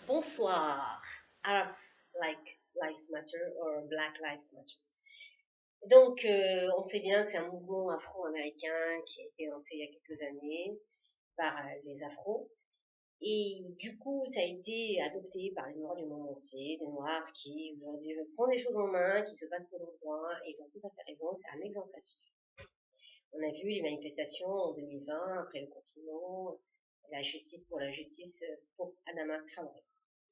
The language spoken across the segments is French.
Bonsoir. Arabs like Lives Matter or Black Lives Matter. Donc, on sait bien que c'est un mouvement afro-américain qui a été lancé il y a quelques années par les afros. Et du coup, ça a été adopté par les Noirs du monde entier, des Noirs qui aujourd'hui veulent prendre les choses en main, qui se battent pour leurs droits, et ils ont tout à fait raison, c'est un exemple à suivre. On a vu les manifestations en 2020, après le confinement, la justice pour Adama Traoré.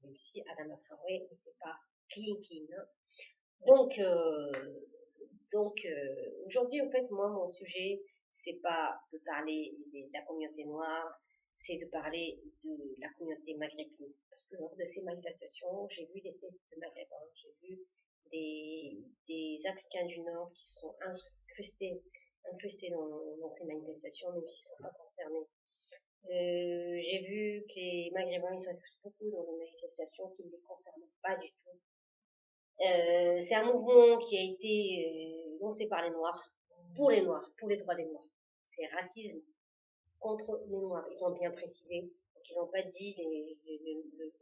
Même si Adama Traoré n'était pas clean. Hein. Donc, aujourd'hui, en fait, moi, mon sujet, c'est pas de parler de la communauté noire, c'est de parler de la communauté maghrébine. Parce que lors de ces manifestations, j'ai vu des têtes de maghrébins, j'ai vu des Africains du Nord qui se sont incrustés dans ces manifestations, même s'ils ne sont pas concernés. J'ai vu que les Maghrébins, ils s'incrustent beaucoup dans les manifestations qui ne les concernent pas du tout. C'est un mouvement qui a été lancé par les Noirs, pour les droits des Noirs. C'est racisme contre les Noirs. Ils ont bien précisé. Donc, ils n'ont pas dit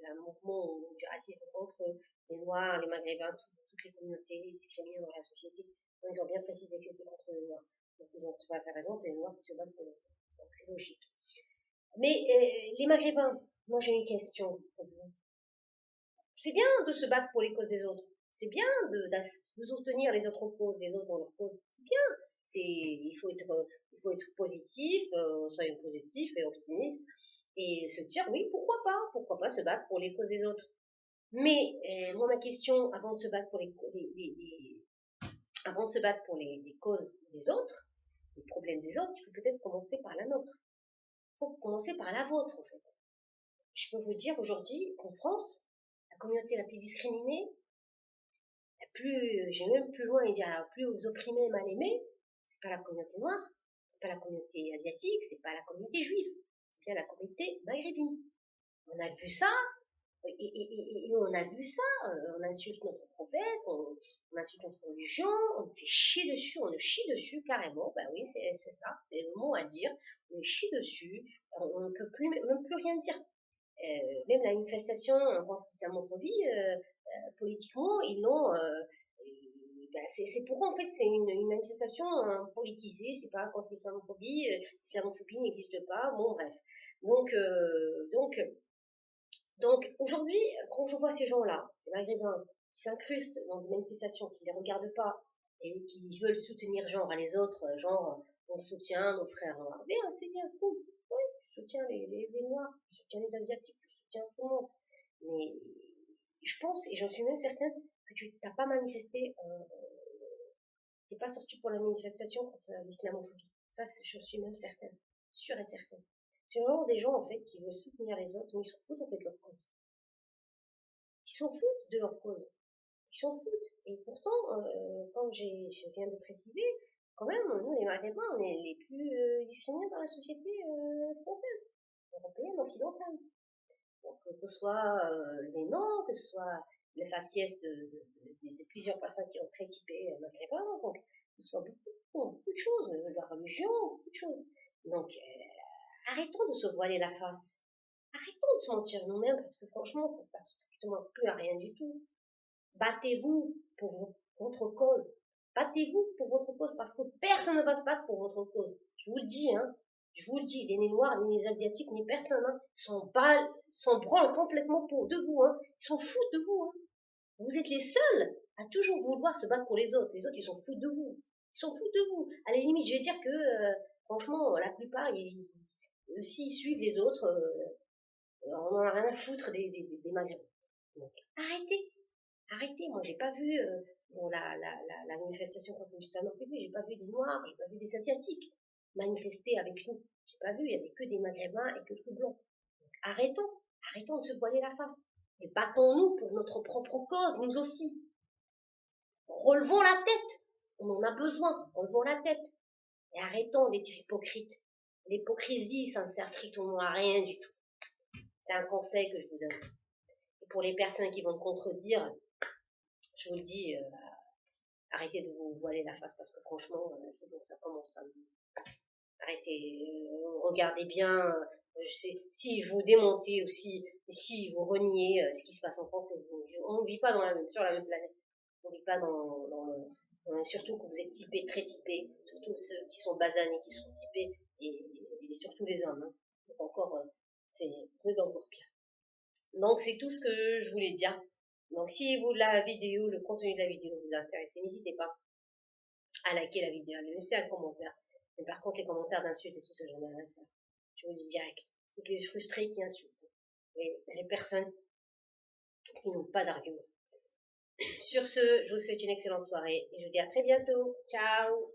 un mouvement du racisme contre les Noirs, les Maghrébins, toutes les communautés discriminées dans la société. Donc, ils ont bien précisé que c'était contre les Noirs. Donc, ils ont tout à fait raison, c'est les Noirs qui se battent pour eux. Donc, c'est logique. Mais les Maghrébins, moi j'ai une question pour vous. C'est bien de se battre pour les causes des autres. C'est bien de soutenir les autres causes, les autres dans leurs causes. C'est bien. Il faut être positif, soyons positifs et optimistes, et se dire oui, pourquoi pas se battre pour les causes des autres. Mais moi ma question, avant de se battre pour les causes des autres, les problèmes des autres, il faut peut-être commencer par la nôtre. Il faut commencer par la vôtre en fait. Je peux vous dire aujourd'hui qu'en France, la communauté la plus discriminée, j'ai même plus loin et dire la plus opprimée et mal aimée, c'est pas la communauté noire, c'est pas la communauté asiatique, c'est pas la communauté juive, c'est bien la communauté maghrébine. On a vu ça, et on a vu ça, on insulte notre prophète, on insulte notre religion, on fait chier dessus, on le chie dessus carrément, ben oui, c'est ça, c'est le mot à dire, on le chie dessus, on ne peut même plus rien dire. Même la manifestation contre l'islamophobie, politiquement, ils l'ont. C'est pour eux, en fait, c'est une manifestation politisée, c'est pas contre l'islamophobie, l'islamophobie n'existe pas, bon, bref. Donc aujourd'hui, quand je vois ces gens-là, ces maghrébins, qui s'incrustent dans des manifestations, qui ne les regardent pas, et qui veulent soutenir genre les autres, genre on soutient nos frères noirs, bien, c'est bien, cool, ouais, je soutiens les noirs, je soutiens les asiatiques, je soutiens tout le monde. Mais je pense, et j'en suis même certaine, que tu n'as pas manifesté, t'es pas sorti pour la manifestation contre l'islamophobie. Ça, je suis même certaine, sûre et certaine. C'est vraiment des gens, en fait, qui veulent soutenir les autres, mais ils s'en foutent, en fait, de leur cause. Ils s'en foutent de leur cause. Ils s'en foutent. Et pourtant, comme je viens de préciser, quand même, nous, les Maghrébins, on est les plus discriminés dans la société française, européenne, occidentale. Donc, que ce soit les noms, que ce soit le faciès de plusieurs personnes qui ont très typé maghrébins, donc, que ce soit beaucoup de choses, la religion, beaucoup de choses. Donc, arrêtons de se voiler la face. Arrêtons de se mentir nous-mêmes, parce que franchement, ça ne sert strictement plus à rien du tout. Battez-vous pour votre cause. Battez-vous pour votre cause, parce que personne ne va se battre pour votre cause. Je vous le dis, hein. Je vous le dis, les Noirs, ni les Asiatiques, ni personne, hein, s'en branlent complètement de vous, hein. Ils s'en foutent de vous, hein. Vous êtes les seuls à toujours vouloir se battre pour les autres. Les autres, ils s'en foutent de vous. Ils s'en foutent de vous. À la limite, je vais dire que, franchement, la plupart, s'ils suivent les autres, on en a rien à foutre des Maghrébins. Donc, arrêtez. Moi, j'ai pas vu, bon, la manifestation contre l'islamophobie, j'ai pas vu des Noirs, j'ai pas vu des Asiatiques manifester avec nous. J'ai pas vu, il y avait que des Maghrébins et que des Blancs. Donc, arrêtons de se voiler la face. Et battons-nous pour notre propre cause, nous aussi. Relevons la tête. On en a besoin. Relevons la tête. Et arrêtons d'être hypocrites. L'hypocrisie, ça ne sert strictement à rien du tout. C'est un conseil que je vous donne. Et pour les personnes qui vont me contredire, je vous le dis, arrêtez de vous voiler la face, parce que franchement, c'est bon, ça commence à... Arrêtez, regardez bien Si vous démontez ou si vous reniez ce qui se passe en France, on ne vit pas sur la même planète. On ne vit pas surtout quand vous êtes typé, très typé, surtout ceux qui sont basanés, qui sont typés, et surtout les hommes. Hein. C'est encore, c'est encore pire. Donc c'est tout ce que je voulais dire. Donc si le contenu de la vidéo vous intéresse, n'hésitez pas à liker la vidéo, à laisser un commentaire. Mais par contre, les commentaires d'insultes et tout ça, j'en ai rien à faire. Je vous dis direct. C'est les frustrés qui insultent. Et les personnes qui n'ont pas d'arguments. Sur ce, je vous souhaite une excellente soirée et je vous dis à très bientôt. Ciao!